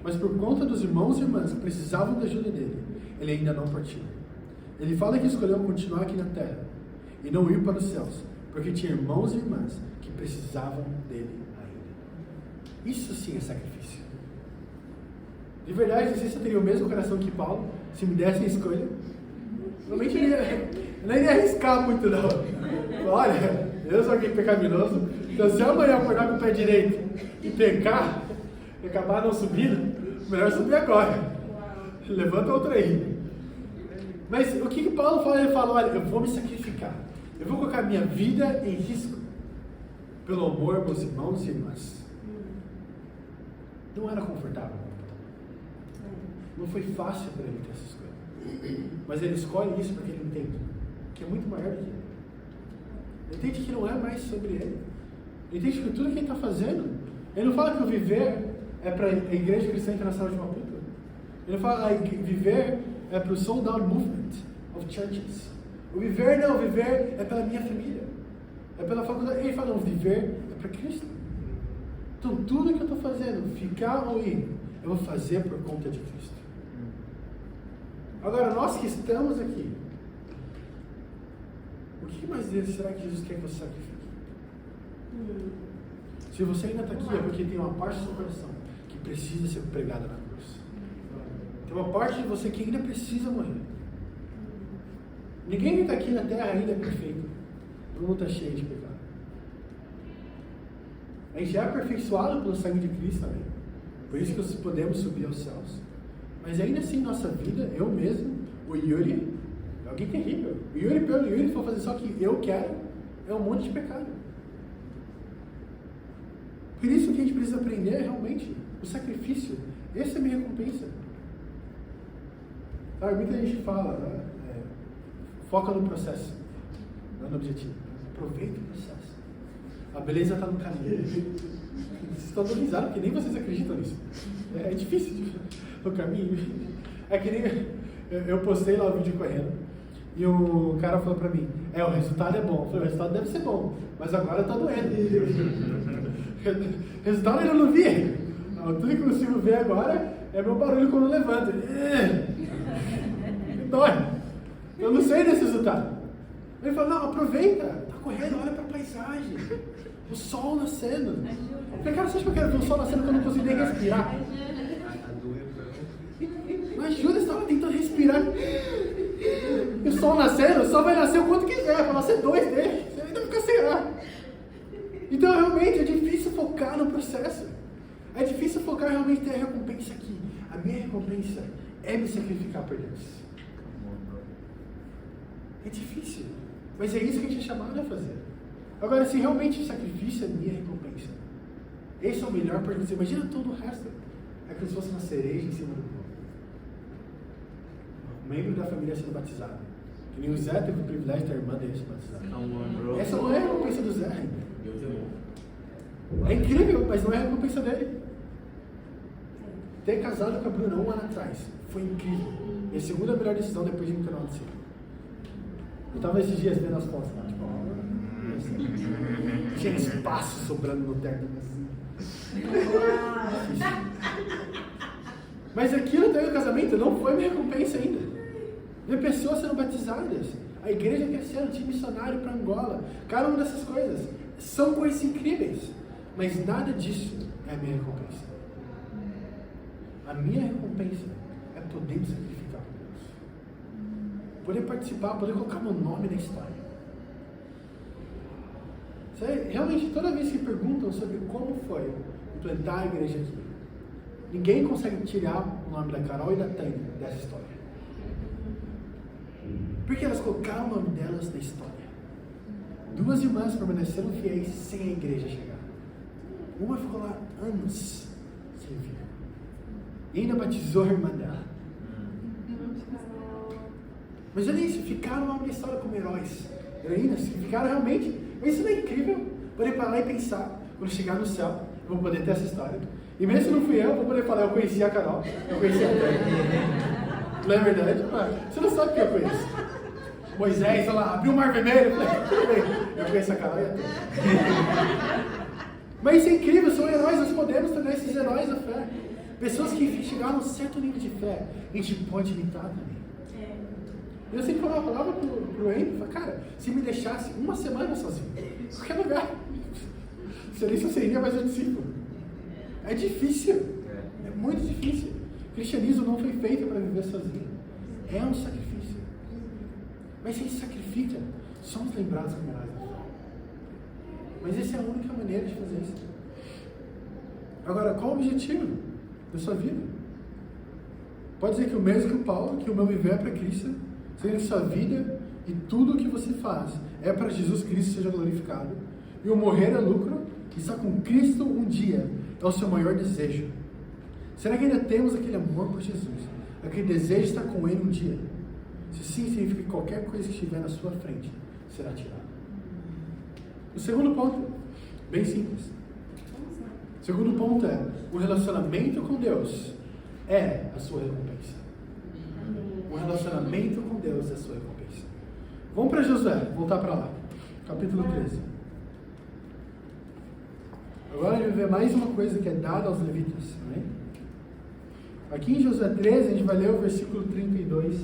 S1: mas por conta dos irmãos e irmãs que precisavam da ajuda dele, ele ainda não partiu. Ele fala que escolheu continuar aqui na terra e não ir para os céus, porque tinha irmãos e irmãs que precisavam dele ainda. Isso sim é sacrifício. De verdade, não sei se eu teria o mesmo coração que Paulo, se me dessem a escolha. Realmente eu não iria arriscar muito não. Olha, eu sou aquele pecaminoso, então se amanhã acordar com o pé direito e pecar, e acabar não subindo, melhor subir agora. Levanta outro aí. Mas o que Paulo fala? Ele fala, olha, eu vou me sacrificar. Eu vou colocar minha vida em risco pelo amor aos meus irmãos e irmãs. Não era confortável. Não foi fácil para ele ter essa escolha. Mas ele escolhe isso porque ele entende que é muito maior do que ele. Ele entende que não é mais sobre ele. Ele entende que tudo que ele está fazendo, ele não fala que o viver é para a Igreja Cristã Internacional de Maputo. Ele fala que viver é para o Sold Out Movement of Churches. O viver não, o viver é pela minha família. É pela faculdade. Ele fala, não, o viver é para Cristo. Então tudo que eu estou fazendo, ficar ou ir, eu vou fazer por conta de Cristo. Agora, nós que estamos aqui, o que mais deles será que Jesus quer que você sacrifique? Se você ainda está aqui, é porque tem uma parte do seu coração que precisa ser pregada na cruz. Tem uma parte de você que ainda precisa morrer. Ninguém que está aqui na terra ainda é perfeito. Todo mundo está cheio de pecado. A gente é aperfeiçoado pelo sangue de Cristo também. Por isso que nós podemos subir aos céus. Mas ainda assim, nossa vida, eu mesmo, o Yuri, é alguém terrível. O Yuri, pelo Yuri, for fazer só o que eu quero, é um monte de pecado. Por isso que a gente precisa aprender realmente o sacrifício. Essa é a minha recompensa. Sabe, muita gente fala, né? Foca no processo, não no objetivo. Aproveita o processo. A beleza está no caminho. Vocês estão dando risada porque nem vocês acreditam nisso. É difícil o caminho. É que nem eu postei lá o vídeo correndo e o cara falou pra mim, o resultado é bom. Eu falei, o resultado deve ser bom, mas agora tá doendo. O resultado eu não vi. Tudo que eu consigo ver agora é meu barulho quando eu levanto. Dói. Eu não sei desse resultado. Ele falou, não, aproveita, tá correndo, olha pra paisagem. O sol nascendo. Eu falei, cara, você acha que eu quero ver o sol nascendo quando eu não consigo nem respirar? Não ajuda, você estava tentando respirar. E o sol nascendo, o sol vai nascer o quanto quiser, vai nascer 2 dele, você ainda fica sem ar. Então realmente é difícil focar no processo. É difícil focar realmente ter a recompensa aqui. A minha recompensa é me sacrificar por Deus. É difícil, mas é isso que a gente é chamado a fazer. Agora, se realmente o sacrifício é minha recompensa, esse é o melhor para você. Imagina todo o resto. É como se fosse uma cereja em cima do bolo. Um membro da família sendo batizado. Que nem o Zé teve o privilégio de ter a irmã dele se batizar. Essa não é a recompensa do Zé ainda. É incrível, mas não é a recompensa dele. Ter casado com a Bruna 1 ano atrás foi incrível. E a segunda melhor decisão depois de me tornar nascido. Eu estava esses dias vendo as fotos lá, tipo, tinha espaço sobrando no terno assim. Mas aquilo daí, o casamento, não foi minha recompensa ainda. Ver pessoas sendo batizadas, a igreja crescendo, time missionário para Angola, cada uma dessas coisas são coisas incríveis, mas nada disso é a minha recompensa. A minha recompensa é poder me sacrificar por Deus, poder participar, poder colocar meu nome na história. Sabe, realmente, toda vez que perguntam sobre como foi implantar a igreja aqui, ninguém consegue tirar o nome da Carol e da Tânia dessa história. Porque elas colocaram o nome delas na história. 2 irmãs permaneceram fiéis sem a igreja chegar. Uma ficou lá anos sem vir. E ainda batizou a irmã dela. Mas olha isso, ficaram lá na história como heróis. Heroínas, ficaram realmente. Mas isso não é incrível? Poder parar e pensar, quando chegar no céu, eu vou poder ter essa história. E mesmo se não fui eu vou poder falar, eu conheci a Carol, eu conheci a Tânia. Não é verdade? Você não sabe o que eu conheço. Moisés, olha lá, abriu o mar vermelho. Eu falei, tudo bem, eu conheço a Carol e a Tânia. Mas isso é incrível, são heróis, nós podemos tornar esses heróis da fé. Pessoas que chegaram a um certo nível de fé, a gente pode imitar também. Eu sempre falava pro Andy, cara, se me deixasse uma semana sozinho, em qualquer lugar, seria isso, seria mais um discípulo. É difícil, é muito difícil. O cristianismo não foi feito para viver sozinho, é um sacrifício. Mas se a gente sacrifica, somos lembrados como heróis da fé. Mas essa é a única maneira de fazer isso. Agora, qual o objetivo da sua vida? Pode ser que o mesmo que o Paulo, que o meu viver é para Cristo, seja que sua vida e tudo o que você faz é para Jesus Cristo seja glorificado, e o morrer é lucro, e estar com Cristo um dia é o seu maior desejo. Será que ainda temos aquele amor por Jesus, aquele desejo de estar com Ele um dia? Se sim, significa que qualquer coisa que estiver na sua frente será tirada. O segundo ponto, bem simples. O segundo ponto é, o relacionamento com Deus é a sua recompensa. O relacionamento com Deus é a sua recompensa. Vamos para Josué, voltar para lá. Capítulo 13. Agora a gente vai ver mais uma coisa que é dada aos levitas. Né? Aqui em Josué 13, a gente vai ler o versículo 32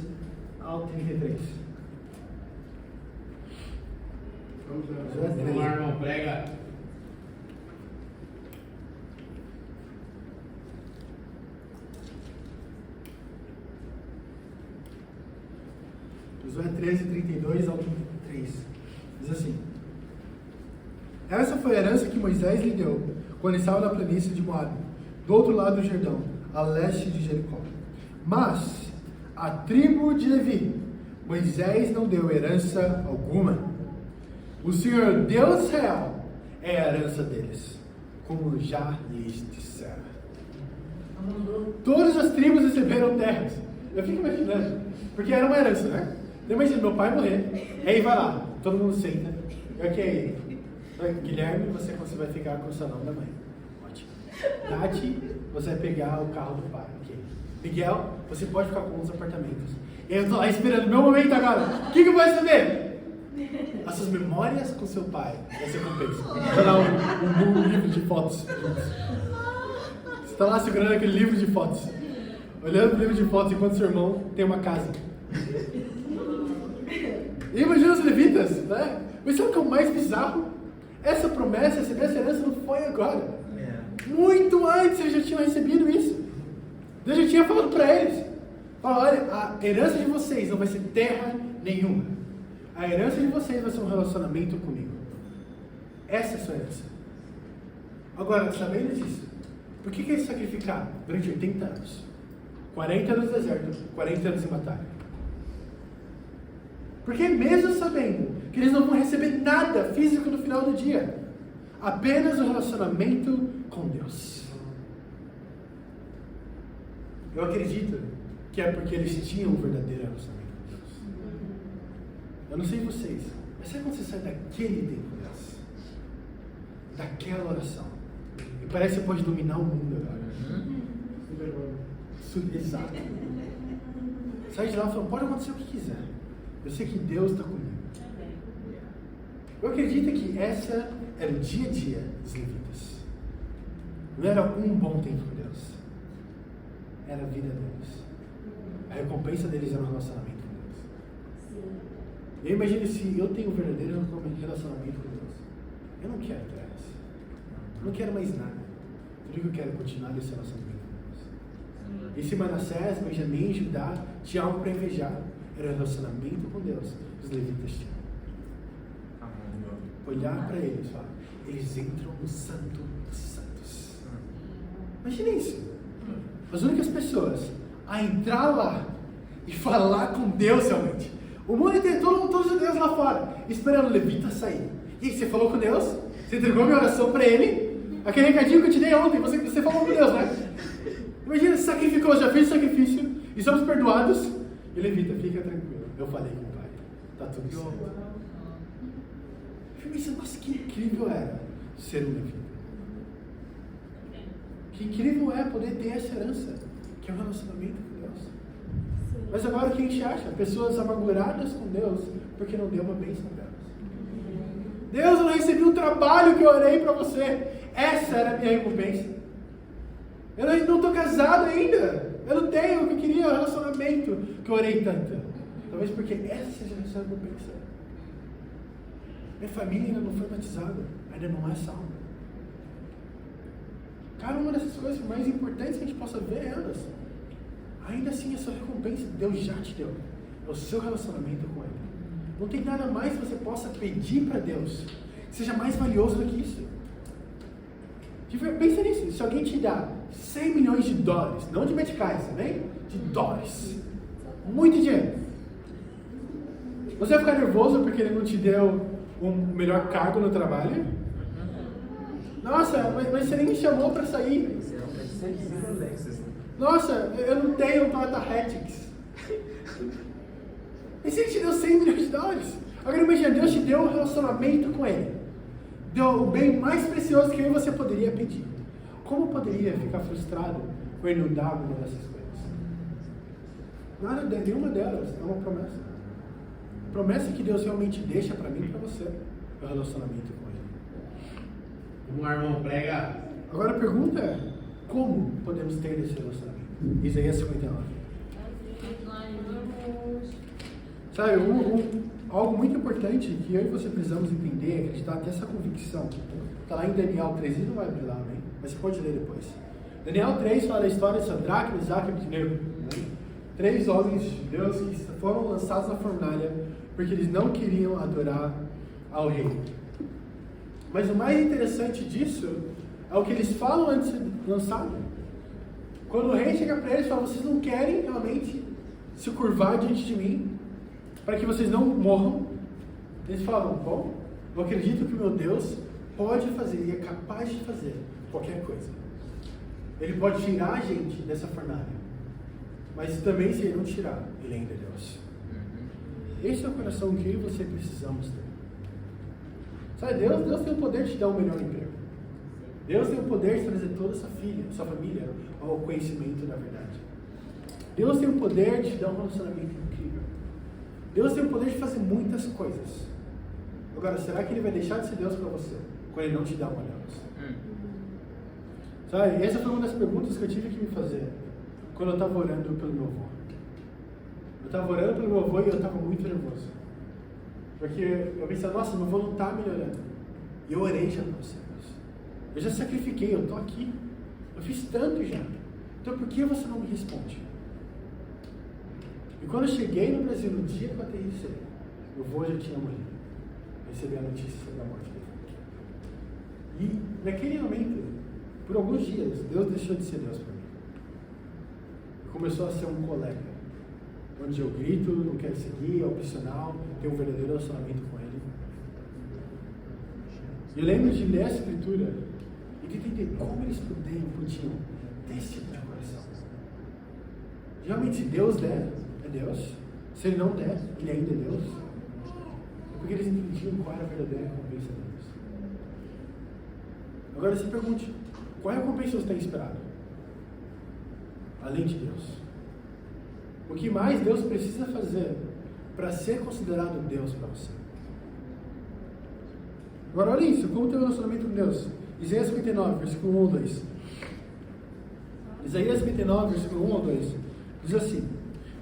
S1: ao 33.
S2: Vamos lá, irmão, prega.
S1: Josué 13, 32 ao 33. Diz assim: essa foi a herança que Moisés lhe deu quando estava na planície de Moabe, do outro lado do Jordão, a leste de Jericó. Mas a tribo de Levi, Moisés não deu herança alguma. O Senhor Deus Israel é a herança deles, como já lhes disseram. Todas as tribos receberam terras. Eu fico imaginando, porque era uma herança, né? Imagina, meu pai morrer, aí vai lá, todo mundo senta, ok, Guilherme, você vai ficar com o salão da mãe, ótimo. Nath, você vai pegar o carro do pai, ok. Miguel, você pode ficar com os apartamentos. E aí eu tô lá esperando meu momento agora, o que eu vou receber? As suas memórias com seu pai, vai ser compensa. Vou dar um livro de fotos. Você tá lá segurando aquele livro de fotos, olhando pro livro de fotos enquanto seu irmão tem uma casa. E imagina os levitas, né? Mas sabe o que é o mais bizarro? Essa promessa, essa herança não foi agora. Muito antes eles já tinham recebido isso. Deus já tinha falado para eles: olha, a herança de vocês não vai ser terra nenhuma. A herança de vocês vai ser um relacionamento comigo. Essa é a sua herança. Agora, sabendo disso, por que eles sacrificaram durante 80 anos? 40 anos no deserto, 40 anos em batalha. Porque mesmo sabendo que eles não vão receber nada físico no final do dia, apenas o relacionamento com Deus. Eu acredito que é porque eles tinham um verdadeiro relacionamento com Deus. Eu não sei vocês, mas sabe quando você sai daquele tempo com Deus? Daquela oração. E parece que você pode dominar o mundo agora. Exato. Sai de lá e fala, pode acontecer o que quiser. Eu sei que Deus está comigo. Eu acredito que essa era o dia a dia dos levitas. Não era um bom tempo com Deus. Era a vida deles. A recompensa deles era um relacionamento com Deus. Eu imagino se eu tenho um verdadeiro relacionamento com Deus. Eu não quero atrás. Eu não quero mais nada. Tudo que eu quero é continuar esse relacionamento com Deus. E se Manassés, Benjamim, Judá tinha algo para invejar, era o relacionamento com Deus. Os levitas tinham. Olhar para eles e falar, eles entram no Santo dos Santos. Imagina isso. As únicas pessoas a entrar lá e falar com Deus realmente. O mundo inteiro, todos os deuses lá fora, esperando o levita sair. E aí, você falou com Deus? Você entregou minha oração para ele? Aquele recadinho que eu te dei ontem, você falou com Deus, né? Imagina, você sacrificou, já fez o sacrifício e somos perdoados. E levita, fica tranquilo. Eu falei com o Pai. Tá tudo certo. Eu pensei, nossa, que incrível era ser um levita. Que incrível é poder ter essa herança, que é um relacionamento com Deus. Mas agora o que a gente acha? Pessoas amarguradas com Deus porque não deu uma bênção delas. Deus, eu não recebi o trabalho que eu orei para você. Essa era a minha recompensa. Eu não estou casado ainda. Eu não tenho o que eu queria, o relacionamento que eu orei tanto. Talvez porque essa seja a sua recompensa. Minha família ainda não foi batizada, ainda não é salva. Cara, uma dessas coisas mais importantes que a gente possa ver é elas. Ainda assim, a sua recompensa, Deus já te deu. É o seu relacionamento com Ele. Não tem nada mais que você possa pedir para Deus que seja mais valioso do que isso. Pensa nisso, se alguém te dá 100 milhões de dólares, não de meticais, também, de dólares, muito dinheiro, você vai ficar nervoso porque ele não te deu um melhor cargo no trabalho? Nossa, mas você nem me chamou para sair. Nossa, eu não tenho um Toyota Hatch. E se ele te deu 100 milhões de dólares? Agora imagina, Deus te deu um relacionamento com Ele. Deu o bem mais precioso que você poderia pedir. Como poderia ficar frustrado com Ele não dar alguma dessas coisas? Nada, nenhuma delas é uma promessa. Promessa que Deus realmente deixa para mim e para você. É o relacionamento com Ele.
S2: Vamos lá, irmão, prega.
S1: Agora a pergunta é, como podemos ter esse relacionamento? Isaías 59. Sabe, algo muito importante que eu e você precisamos entender, acreditar, ter essa convicção. Está lá em Daniel 3, e não vai abrir lá, né? Mas você pode ler depois. Daniel 3 fala da história de Sadraque, Mesaque e Abednego. Né? 3 homens de Deus que foram lançados na fornalha porque eles não queriam adorar ao rei. Mas o mais interessante disso é o que eles falam antes de lançar. Quando o rei chega para eles e fala, vocês não querem realmente se curvar diante de mim para que vocês não morram? Eles falam, bom, eu acredito que o meu Deus pode fazer e é capaz de fazer qualquer coisa. Ele pode tirar a gente dessa fornalha, mas também se ele não tirar, ele ainda é Deus. Esse é o coração que eu e você precisamos ter. Sabe, Deus tem o poder de te dar um melhor emprego. Deus tem o poder de trazer toda sua família ao conhecimento da verdade. Deus tem o poder de te dar um relacionamento incrível. Deus tem o poder de fazer muitas coisas. Agora, será que Ele vai deixar de ser Deus para você quando Ele não te dá uma delas? Sabe, essa foi uma das perguntas que eu tive que me fazer quando eu estava orando pelo meu avô. Eu estava orando pelo meu avô e eu estava muito nervoso. Porque eu pensei, nossa, meu avô não está melhorando. E eu orei já para você. Eu já sacrifiquei, eu estou aqui. Eu fiz tanto já. Então por que você não me responde? E quando eu cheguei no Brasil, no dia que eu aterrissei, meu avô já tinha morrido. Eu recebi a notícia sobre a morte dele. E naquele momento, por alguns dias, Deus deixou de ser Deus para mim. E começou a ser um colega. Onde eu grito, não quero seguir, é opcional, tenho um verdadeiro relacionamento com Ele. Eu lembro de ler a Escritura e de entender como eles podiam ter esse tipo de coração. Realmente, se Deus der, é Deus. Se Ele não der, Ele ainda é Deus. É porque eles entendiam qual era a verdadeira recompensa deles. Agora se pergunte, qual recompensa você tem esperado? Além de Deus. O que mais Deus precisa fazer para ser considerado Deus para você? Agora olha isso, como tem um relacionamento com Deus? Isaías 59, versículo 1 ou 2. Isaías 29, versículo 1 ao 2, diz assim: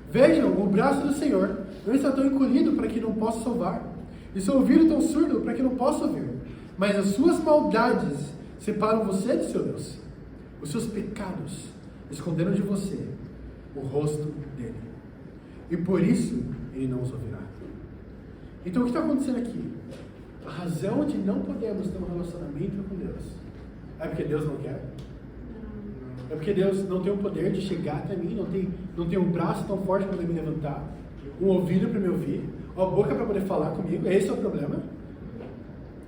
S1: Vejam, o braço do Senhor não está tão encolhido para que não possa salvar, e seu ouvido tão surdo para que não possa ouvir. Mas as suas maldades separam você de seu Deus. Os seus pecados esconderam de você o rosto dele. E por isso ele não os ouvirá. Então o que está acontecendo aqui? A razão de não podermos ter um relacionamento com Deus é porque Deus não quer? É porque Deus não tem o poder de chegar até mim, não tem um braço tão forte para poder me levantar, um ouvido para me ouvir, uma boca para poder falar comigo. Esse é o problema.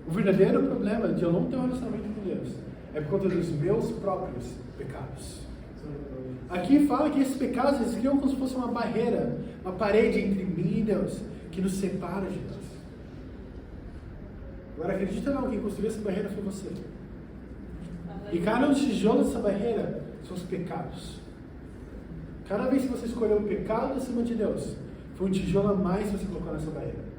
S1: O verdadeiro problema de eu não ter um relacionamento com Deus é por conta dos meus próprios pecados. Aqui fala que esses pecados eles criam como se fosse uma barreira, uma parede entre mim e Deus, que nos separa de Deus. Agora acredita não, quem construiu essa barreira foi você. E cada tijolo dessa barreira são os pecados. Cada vez que você escolheu o pecado acima de Deus, foi um tijolo a mais que você colocou nessa barreira.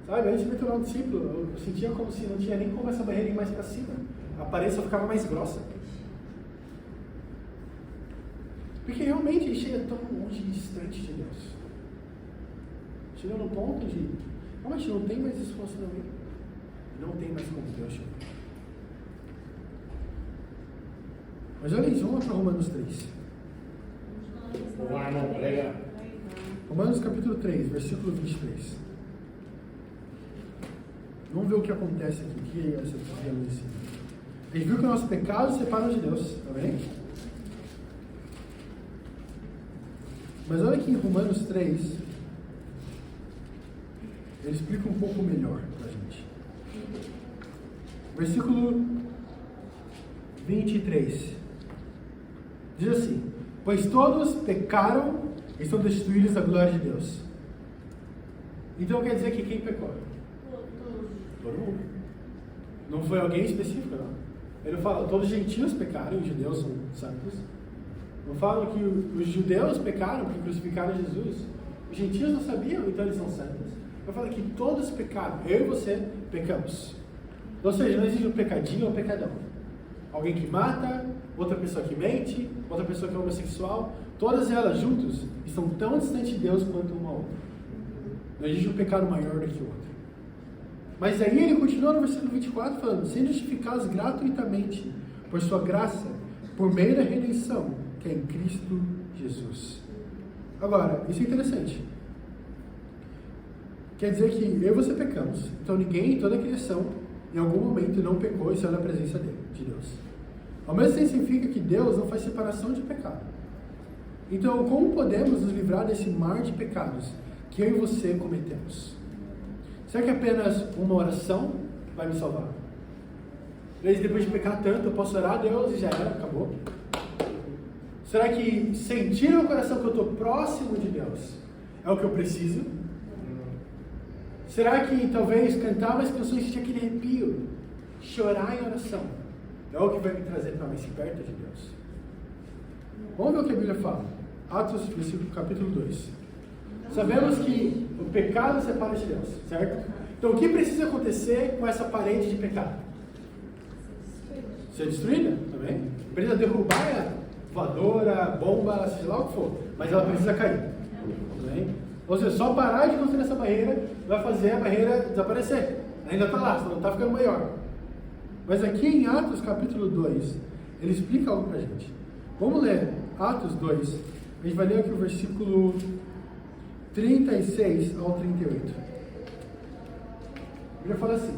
S1: Sabe, antes de me tornar um discípulo, eu sentia como se não tinha nem como essa barreira ir mais para cima. A parede só ficava mais grossa. Porque realmente a gente chega tão longe e distante de Deus. Chega no ponto de, realmente não tem mais esse relacionamento. Não tem mais como Deus chamar. Mas olha isso, vamos lá para Romanos 3.
S2: O irmão prega.
S1: Romanos capítulo 3, versículo 23. Vamos ver o que acontece aqui, o que essa pessoa nos ensina. A gente viu que o nosso pecado separa de Deus, tá bem? Mas olha aqui em Romanos 3, ele explica um pouco melhor para a gente. Versículo 23. Diz assim: Pois todos pecaram e são destituídos da glória de Deus. Então quer dizer que quem pecou? Todo mundo. Não foi alguém específico, não. Ele não fala, todos os gentios pecaram, os judeus são santos. Não fala que os judeus pecaram porque crucificaram Jesus. Os gentios não sabiam, então eles são santos. Eu falo que todos pecaram. Eu e você pecamos. Ou seja, não existe um pecadinho ou um pecadão. Alguém que mata, outra pessoa que mente, outra pessoa que é homossexual. Todas elas juntas estão tão distantes de Deus quanto uma outra. Não existe um pecado maior do que o outro. Mas aí ele continua no versículo 24 falando: sendo justificados gratuitamente por sua graça, por meio da redenção que é em Cristo Jesus. Agora, isso é interessante. Quer dizer que eu e você pecamos. Então ninguém em toda a criação, em algum momento, não pecou e saiu da presença dele, de Deus. Ao mesmo tempo significa que Deus não faz separação de pecado. Então, como podemos nos livrar desse mar de pecados que eu e você cometemos? Será que apenas uma oração vai me salvar? Depois de pecar tanto, eu posso orar a Deus e já era, acabou? Será que sentir no coração que eu estou próximo de Deus é o que eu preciso? Será que talvez cantar umas canções que tinha aquele arrepio, chorar em oração, é o que vai me trazer para mais perto de Deus? Vamos ver o que a Bíblia fala. Atos, capítulo 2. Sabemos que o pecado separa de Deus, certo? Então o que precisa acontecer com essa parede de pecado? Ser destruída também. Precisa derrubar ela, voadora, bomba, seja lá o que for, mas ela precisa cair. Também. Ou seja, só parar de construir essa barreira vai fazer a barreira desaparecer. Ainda está lá, só não está ficando maior. Mas aqui em Atos capítulo 2, ele explica algo para a gente. Vamos ler Atos 2, a gente vai ler aqui o versículo 36 ao 38. Ele fala assim: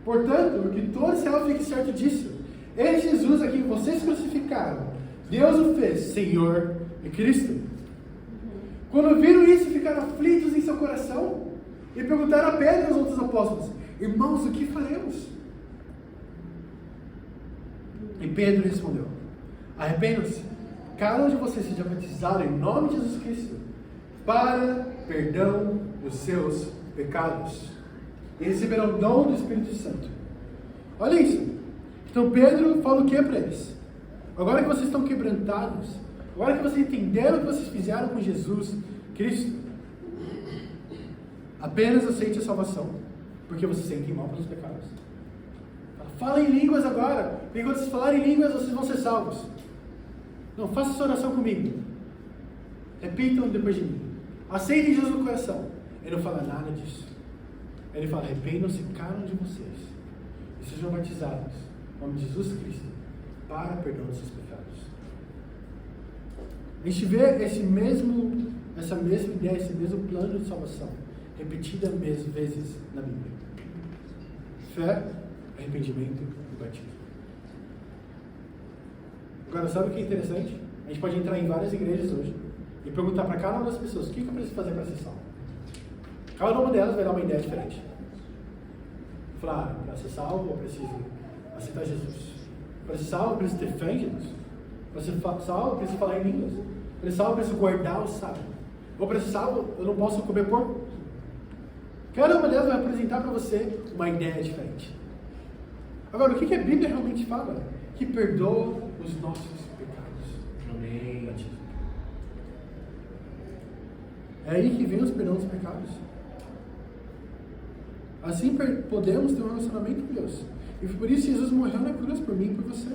S1: portanto, que todo Israel fique certo disso. Esse Jesus a quem vocês crucificaram, Deus o fez Senhor e Cristo. Quando viram isso, ficaram aflitos em seu coração e perguntaram a Pedro e aos outros apóstolos: irmãos, o que faremos? E Pedro respondeu: arrependam-se, cada um de vocês seja batizado em nome de Jesus Cristo para perdão dos seus pecados, e receberão o dom do Espírito Santo. Olha isso. Então Pedro fala o que para eles? Agora que vocês estão quebrantados, agora que vocês entenderam o que vocês fizeram com Jesus Cristo, apenas aceite a salvação, porque vocês sentem mal pelos pecados. Fala, Fala em línguas agora, porque quando vocês falarem em línguas, vocês vão ser salvos. Não, faça essa oração comigo. Repitam depois de mim. Aceitem Jesus no coração. Ele não fala nada disso. Ele fala, arrependam-se cada um de vocês e sejam batizados em nome de Jesus Cristo para perdão dos seus pecados. A gente vê essa mesma ideia, esse mesmo plano de salvação repetida vezes na Bíblia. Fé, arrependimento e batismo. Agora, sabe o que é interessante? A gente pode entrar em várias igrejas hoje e perguntar para cada uma das pessoas o que eu preciso fazer para ser salvo. Cada uma delas vai dar uma ideia diferente. Falar, para ser salvo eu preciso aceitar Jesus. Para ser salvo eu preciso ter fé em Jesus. Para ser salvo eu preciso falar em línguas. Para ser salvo eu preciso guardar o sábado. Ou para ser salvo eu não posso comer porco. Cada uma delas vai apresentar para você uma ideia diferente. Agora, o que a Bíblia realmente fala? Que perdoa os nossos pecados.
S2: Amém.
S1: É aí que vem os perdão dos pecados. Assim podemos ter um relacionamento com Deus. E por isso Jesus morreu na cruz por mim e por você.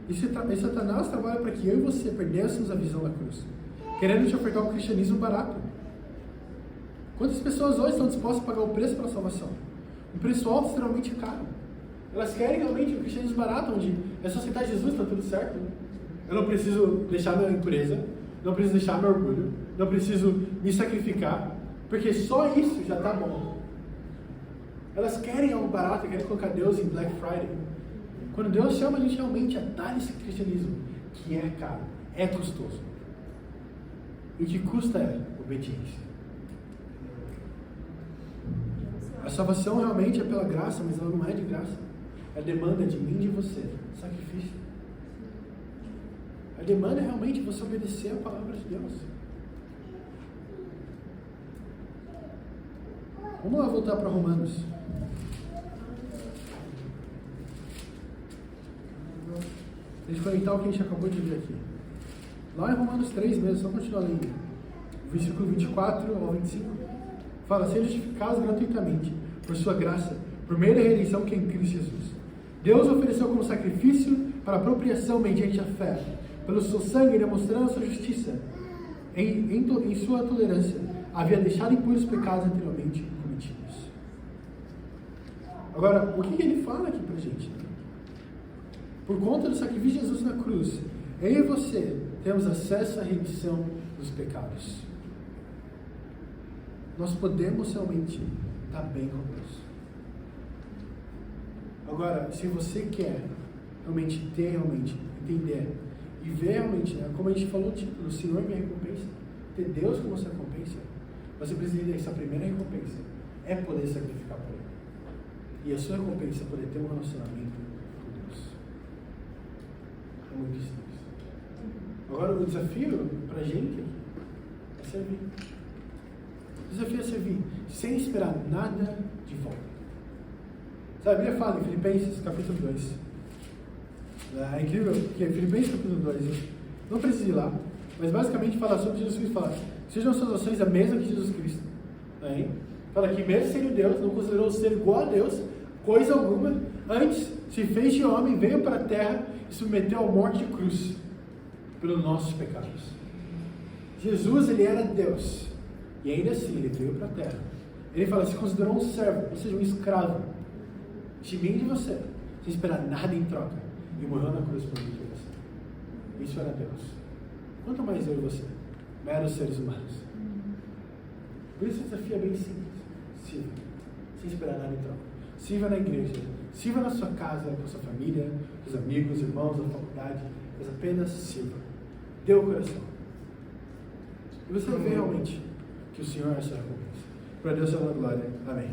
S1: E Satanás trabalha para que eu e você perdêssemos a visão da cruz, querendo te ofertar um cristianismo barato. Quantas pessoas hoje estão dispostas a pagar o preço pela salvação? Um preço alto, extremamente caro. Elas querem realmente um cristianismo barato, onde é só aceitar Jesus, está tudo certo. Eu não preciso deixar minha impureza, não preciso deixar meu orgulho, não preciso me sacrificar, porque só isso já está bom. Elas querem algo barato, querem colocar Deus em Black Friday. Quando Deus chama a gente realmente a dar esse cristianismo, que é caro, é custoso. E o que custa é obediência. A salvação realmente é pela graça, mas ela não é de graça. Ela demanda de mim e de você sacrifício. A demanda é realmente você obedecer a palavra de Deus. Vamos lá voltar para Romanos. Deixa eu conectar o que a gente acabou de ver aqui. Lá em Romanos 3 mesmo, só continuar lendo. Versículo 24 ao 25. Fala, sejam justificados gratuitamente, por sua graça, por meio da redenção que é em Cristo Jesus. Deus ofereceu como sacrifício para apropriação mediante a fé, pelo seu sangue demonstrando a sua justiça, em sua tolerância, havia deixado impuros os pecados anteriormente cometidos. Agora, o que ele fala aqui pra gente? Por conta do sacrifício de Jesus na cruz, eu e você temos acesso à remissão dos pecados. Nós podemos realmente estar bem com Deus. Agora, se você quer realmente entender e ver realmente, como a gente falou, tipo, o Senhor é minha recompensa, ter Deus como sua recompensa, você precisa entender que a primeira recompensa é poder sacrificar por Ele. E a sua recompensa é poder ter um relacionamento com Deus. É muito simples. Agora, o desafio pra gente é servir. O desafio é servir sem esperar nada de volta. Sabe, a Bíblia fala em Filipenses capítulo 2. É incrível, porque Filipenses capítulo 2, não precisa ir lá, mas basicamente fala sobre Jesus Cristo. Fala, sejam as suas ações a mesma que Jesus Cristo. Aí, fala que mesmo sendo Deus, não considerou ser igual a Deus, coisa alguma, antes se fez de homem, veio para a terra e submeteu à morte de cruz pelos nossos pecados. Jesus, ele era Deus, e ainda assim ele veio para a terra. Ele fala, se considerou um servo, ou seja, um escravo de mim e de você, sem esperar nada em troca, e morreu na cruz por mim e por você. Isso era Deus. Quanto mais eu e você, meros seres humanos. Por isso o desafio é bem simples. Sirva, sem esperar nada em troca. Sirva na igreja, sirva na sua casa, com a sua família, com os amigos, irmãos, na faculdade, mas apenas sirva. Dê o coração. E você vai ver realmente que o Senhor é a sua recompensa. Para Deus seja a glória. Amém.